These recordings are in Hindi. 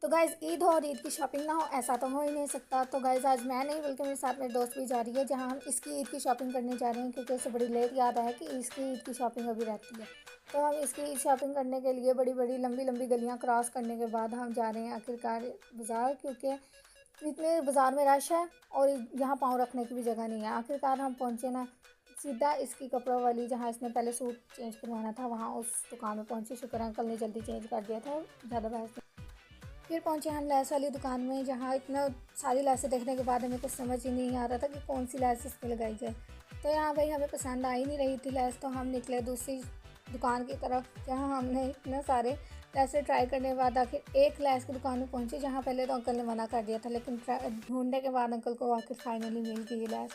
तो गाइज़ ईद हो और ईद की शॉपिंग ना हो ऐसा तो हो ही नहीं सकता। तो गाइज़ आज मैं नहीं बल्कि मेरे साथ मेरे दोस्त भी जा रही है, जहां हम इसकी ईद की शॉपिंग करने जा रहे हैं, क्योंकि उसे बड़ी लेट याद आया कि इसकी ईद की शॉपिंग अभी रहती है। तो हम इसकी ईद शॉपिंग करने के लिए बड़ी बड़ी लंबी लंबी गलियां क्रॉस करने के बाद हम जा रहे हैं आखिरकार बाज़ार, क्योंकि इतने बाज़ार में रश है और यहाँ पाँव रखने की भी जगह नहीं है। आखिरकार हम पहुँचे ना सीधा इसकी कपड़ों वाली, जहाँ इसने पहले सूट चेंज करवाना था, वहाँ उस दुकान में पहुँचे। शुक्र अंकल ने जल्दी चेंज कर दिया था, ज़्यादा बहस नहीं। फिर पहुंचे हम लेस वाली दुकान में, जहाँ इतना सारी लेसें देखने के बाद हमें कुछ समझ ही नहीं आ रहा था कि कौन सी लेस इस पर लगाई जाए। तो यहाँ भाई हमें पसंद आ ही नहीं रही थी लेस, तो हम निकले दूसरी दुकान की तरफ, जहाँ हमने इतने सारे लेसें ट्राई करने के बाद आखिर एक लेस की दुकान में पहुँचे, जहाँ पहले तो अंकल ने मना कर दिया था, लेकिन ढूंढने के बाद अंकल को आखिर फाइनली मिल गई लेस।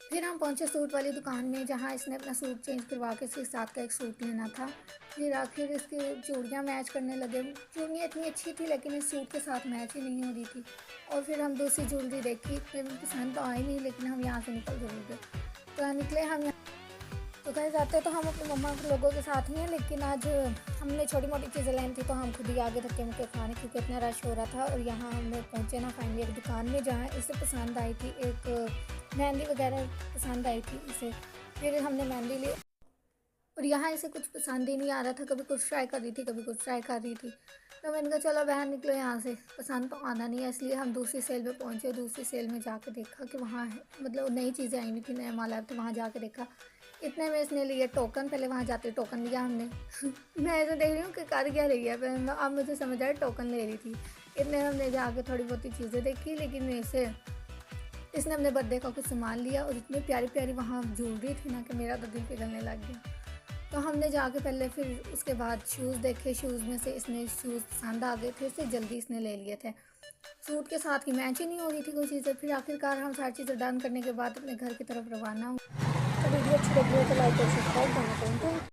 फिर हम पहुंचे सूट वाली दुकान में, जहां इसने अपना सूट चेंज करवा के इसके साथ का एक सूट लेना था। फिर आखिर इसकी चूड़ियाँ मैच करने लगे। चूड़ियाँ इतनी अच्छी थी लेकिन इस सूट के साथ मैच ही नहीं हो रही थी। और फिर हम दूसरी ज्वेलरी देखी, फिर पसंद तो आई नहीं, लेकिन हम यहाँ से निकल जरूर गए। तो निकले हम यहाँ। तो कहीं जाते तो हम अपनी मम्मा के लोगों के साथ ही हैं, लेकिन आज हमने छोटी मोटी चीज़ें लेनी थी, तो हम खुद ही आगे धक्के मुक्के खाने, क्योंकि इतना रश हो रहा था। और यहाँ हमने पहुँचे ना फाइनली एक दुकान में, जहाँ इसे पसंद आई थी एक मेहंदी वगैरह पसंद आई थी इसे। फिर हमने मेहंदी ली और यहाँ इसे कुछ पसंद ही नहीं आ रहा था, कभी कुछ ट्राई कर रही थी कभी कुछ ट्राई कर रही थी। तो मैंने कहा चलो बहन निकलो यहाँ से, पसंद तो आना नहीं है। इसलिए हम दूसरी सेल पे पहुँचे। दूसरी सेल में जाके देखा कि वहाँ है, मतलब नई चीज़ें आई हुई थी, नया माल आया, तो वहाँ जाके देखा। इतने में इसने लिए टोकन, पहले वहाँ जाते टोकन लिया हमने। मैं ऐसे देख रही हूँ कि कर क्या रही है, फिर अब मुझे समझ आया टोकन ले रही थी। इतने हमने जाके थोड़ी बहुत चीज़ें देखी, लेकिन इसने अपने बर्थडे का कुछ सामान लिया और इतनी प्यारी प्यारी वहाँ ज्वेलरी थी ना कि मेरा तो दिल पिघलने लग गया। तो हमने जाके पहले, फिर उसके बाद शूज़ देखे। शूज़ में से इसने शूज़ पसंद आ गए थे, इससे जल्दी इसने ले लिए थे। सूट के साथ की मैच ही नहीं हो रही थी कोई चीज़ें। फिर आखिरकार हम सारी चीज़ें डन करने के बाद अपने घर की तरफ रवाना हुए। तो वीडियो अच्छी लगी हो तो लाइक और सब्सक्राइब करना।